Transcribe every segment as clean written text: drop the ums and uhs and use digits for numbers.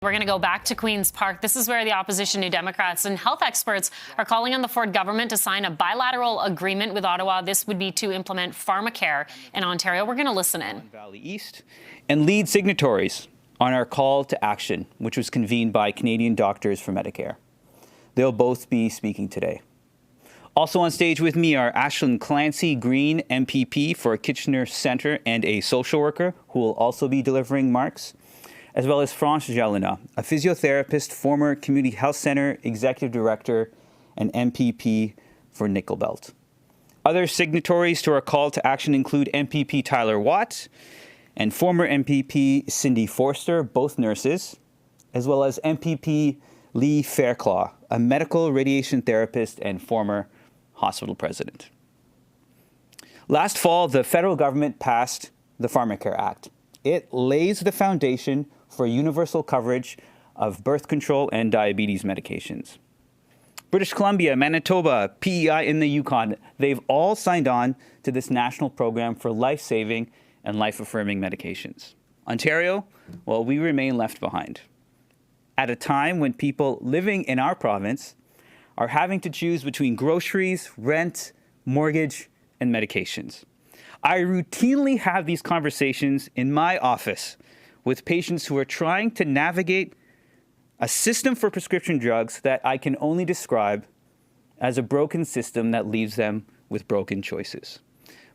We're going to go back to Queen's Park. This is where the opposition, New Democrats, and health experts are calling on the Ford government to sign a bilateral agreement with Ottawa. This would be to implement Pharmacare in Ontario. We're going to listen in. Valley East and lead signatories on our call to action, which was convened by Canadian Doctors for Medicare. They'll both be speaking today. Also on stage with me are Ashlyn Clancy Green, MPP for Kitchener Centre and a social worker who will also be delivering remarks, as well as France Jalina, a physiotherapist, former Community Health Centre Executive Director and MPP for Nickel Belt. Other signatories to our call to action include MPP Tyler Watt and former MPP Cindy Forster, both nurses, as well as MPP Lee Fairclough, a medical radiation therapist and former hospital president. Last fall, the federal government passed the Pharmacare Act. It lays the foundation for universal coverage of birth control and diabetes medications. British Columbia, Manitoba, PEI in the Yukon, they've all signed on to this national program for life-saving and life-affirming medications. Ontario, well, we remain left behind. At a time when people living in our province are having to choose between groceries, rent, mortgage, and medications. I routinely have these conversations in my office with patients who are trying to navigate a system for prescription drugs that I can only describe as a broken system that leaves them with broken choices.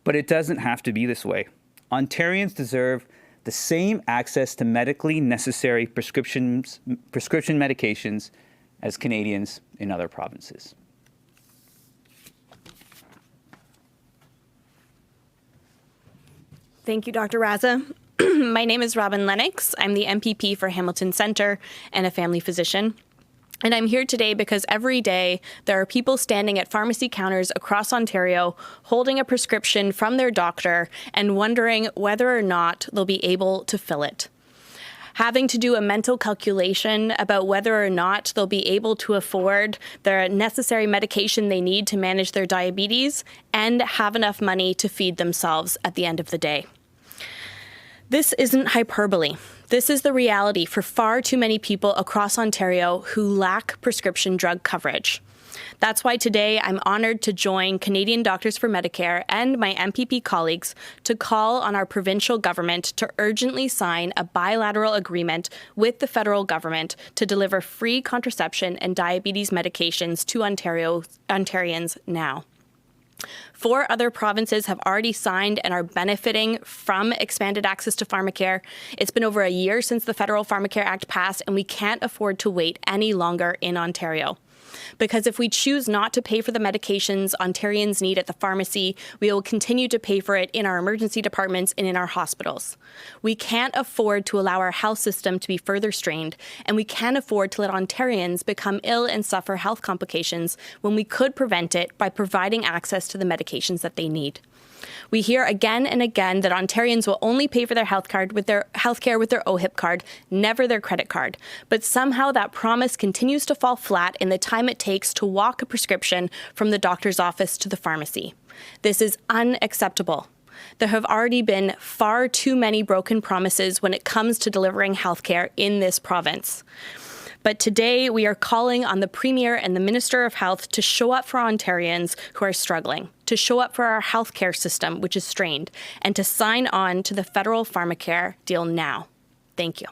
But it doesn't have to be this way. Ontarians deserve the same access to medically necessary prescription medications as Canadians in other provinces. Thank you, Dr. Raza. My name is Robin Lennox. I'm the MPP for Hamilton Centre and a family physician. And I'm here today because every day there are people standing at pharmacy counters across Ontario holding a prescription from their doctor and wondering whether or not they'll be able to fill it. Having to do a mental calculation about whether or not they'll be able to afford the necessary medication they need to manage their diabetes and have enough money to feed themselves at the end of the day. This isn't hyperbole. This is the reality for far too many people across Ontario who lack prescription drug coverage. That's why today I'm honored to join Canadian Doctors for Medicare and my MPP colleagues to call on our provincial government to urgently sign a bilateral agreement with the federal government to deliver free contraception and diabetes medications to Ontarians now. 4 other provinces have already signed and are benefiting from expanded access to Pharmacare. It's been over a year since the Federal Pharmacare Act passed, and we can't afford to wait any longer in Ontario. Because if we choose not to pay for the medications Ontarians need at the pharmacy, we will continue to pay for it in our emergency departments and in our hospitals. We can't afford to allow our health system to be further strained, and we can't afford to let Ontarians become ill and suffer health complications when we could prevent it by providing access to the medications that they need. We hear again and again that Ontarians will only pay for their healthcare with their OHIP card, never their credit card. But somehow that promise continues to fall flat in the time it takes to walk a prescription from the doctor's office to the pharmacy. This is unacceptable. There have already been far too many broken promises when it comes to delivering healthcare in this province. But today we are calling on the Premier and the Minister of Health to show up for Ontarians who are struggling, to show up for our healthcare system, which is strained, and to sign on to the federal Pharmacare deal now. Thank you.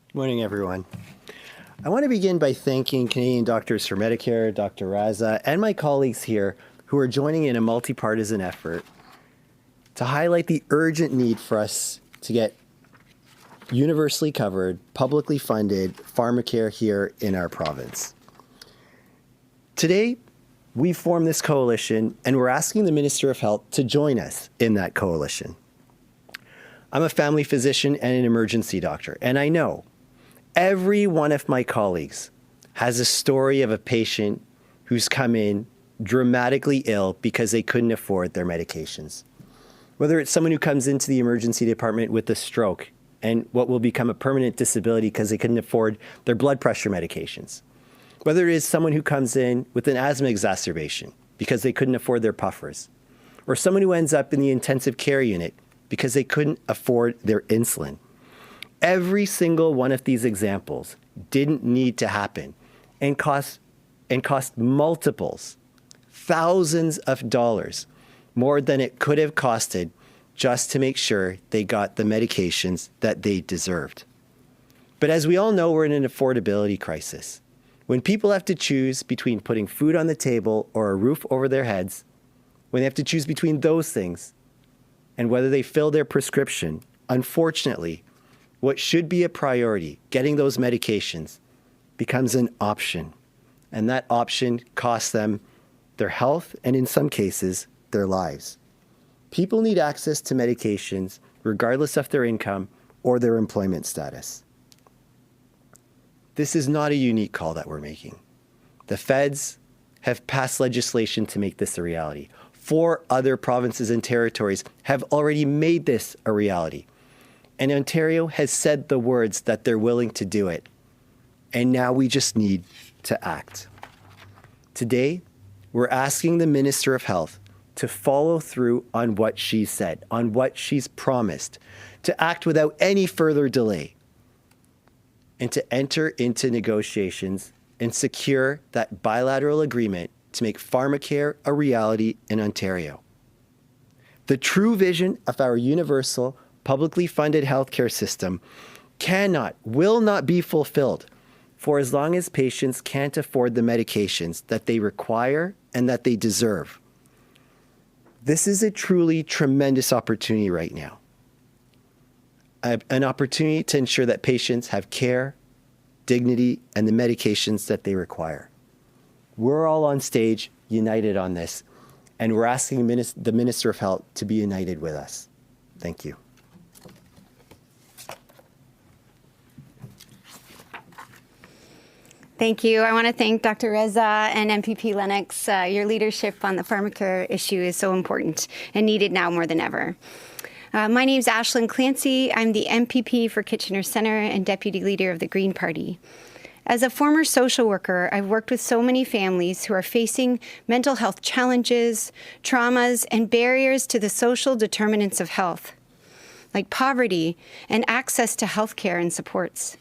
Good morning, everyone. I want to begin by thanking Canadian Doctors for Medicare, Dr. Raza, and my colleagues here who are joining in a multi-partisan effort to highlight the urgent need for us to get universally covered, publicly funded Pharmacare here in our province. Today, we formed this coalition, and we're asking the Minister of Health to join us in that coalition. I'm a family physician and an emergency doctor, and I know every one of my colleagues has a story of a patient who's come in dramatically ill because they couldn't afford their medications. Whether it's someone who comes into the emergency department with a stroke and what will become a permanent disability because they couldn't afford their blood pressure medications. Whether it is someone who comes in with an asthma exacerbation because they couldn't afford their puffers, or someone who ends up in the intensive care unit because they couldn't afford their insulin. Every single one of these examples didn't need to happen and cost multiples, thousands of dollars more than it could have costed just to make sure they got the medications that they deserved. But as we all know, we're in an affordability crisis. When people have to choose between putting food on the table or a roof over their heads, when they have to choose between those things and whether they fill their prescription, unfortunately, what should be a priority, getting those medications, becomes an option. And that option costs them their health and, in some cases, their lives. People need access to medications regardless of their income or their employment status. This is not a unique call that we're making. The feds have passed legislation to make this a reality. 4 other provinces and territories have already made this a reality. And Ontario has said the words that they're willing to do it. And now we just need to act. Today, we're asking the Minister of Health to follow through on what she said, on what she's promised, to act without any further delay, and to enter into negotiations and secure that bilateral agreement to make Pharmacare a reality in Ontario. The true vision of our universal, publicly funded healthcare system will not be fulfilled for as long as patients can't afford the medications that they require and that they deserve. This is a truly tremendous opportunity right now. An opportunity to ensure that patients have care, dignity, and the medications that they require. We're all on stage united on this, and we're asking the Minister of Health to be united with us. Thank you. Thank you. I want to thank Dr. Reza and MPP Lennox. Your leadership on the Pharmacare issue is so important and needed now more than ever. My name is Ashlyn Clancy. I'm the MPP for Kitchener Centre and Deputy Leader of the Green Party. As a former social worker, I've worked with so many families who are facing mental health challenges, traumas, and barriers to the social determinants of health, like poverty and access to health care and supports.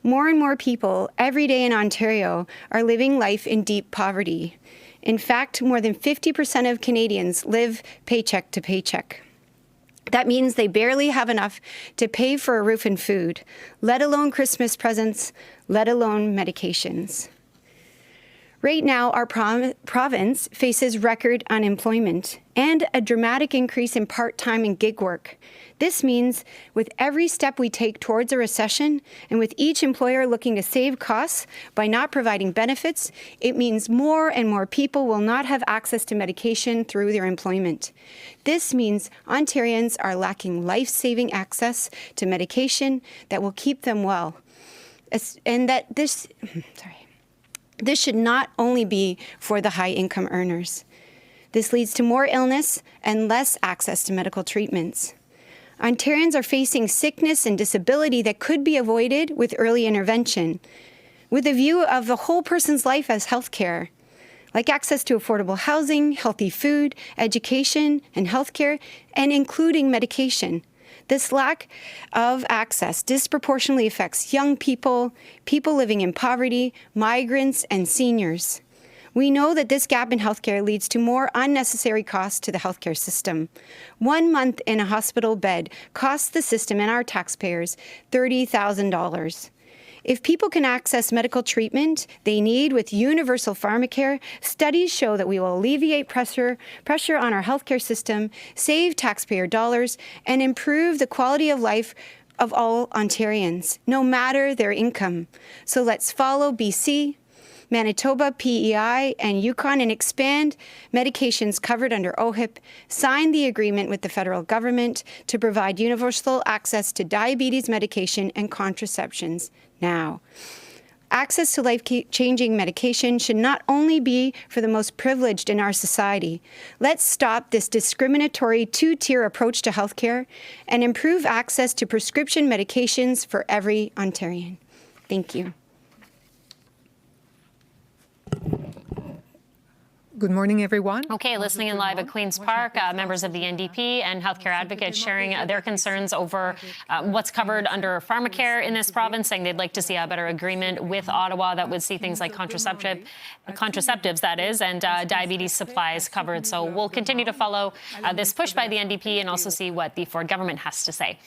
More and more people every day in Ontario are living life in deep poverty. In fact, more than 50% of Canadians live paycheck to paycheck. That means they barely have enough to pay for a roof and food, let alone Christmas presents, let alone medications. Right now, our province faces record unemployment and a dramatic increase in part-time and gig work. This means with every step we take towards a recession and with each employer looking to save costs by not providing benefits, it means more and more people will not have access to medication through their employment. This means Ontarians are lacking life-saving access to medication that will keep them well. And that this should not only be for the high-income earners. This leads to more illness and less access to medical treatments. Ontarians are facing sickness and disability that could be avoided with early intervention, with a view of the whole person's life as healthcare, like access to affordable housing, healthy food, education, and healthcare, and including medication. This lack of access disproportionately affects young people, people living in poverty, migrants, and seniors. We know that this gap in healthcare leads to more unnecessary costs to the healthcare system. 1 month in a hospital bed costs the system and our taxpayers $30,000. If people can access medical treatment they need with universal Pharmacare, studies show that we will alleviate pressure on our healthcare system, save taxpayer dollars, and improve the quality of life of all Ontarians, no matter their income. So let's follow BC, Manitoba, PEI, and Yukon and expand medications covered under OHIP, sign the agreement with the federal government to provide universal access to diabetes medication and contraceptions now. Access to life-changing medication should not only be for the most privileged in our society. Let's stop this discriminatory two-tier approach to healthcare and improve access to prescription medications for every Ontarian. Thank you. Good morning, everyone. Okay, listening in live at Queen's Park, members of the NDP and healthcare advocates sharing their concerns over what's covered under Pharmacare in this province, saying they'd like to see a better agreement with Ottawa that would see things like contraceptives, that is, and diabetes supplies covered. So we'll continue to follow this push by the NDP and also see what the Ford government has to say.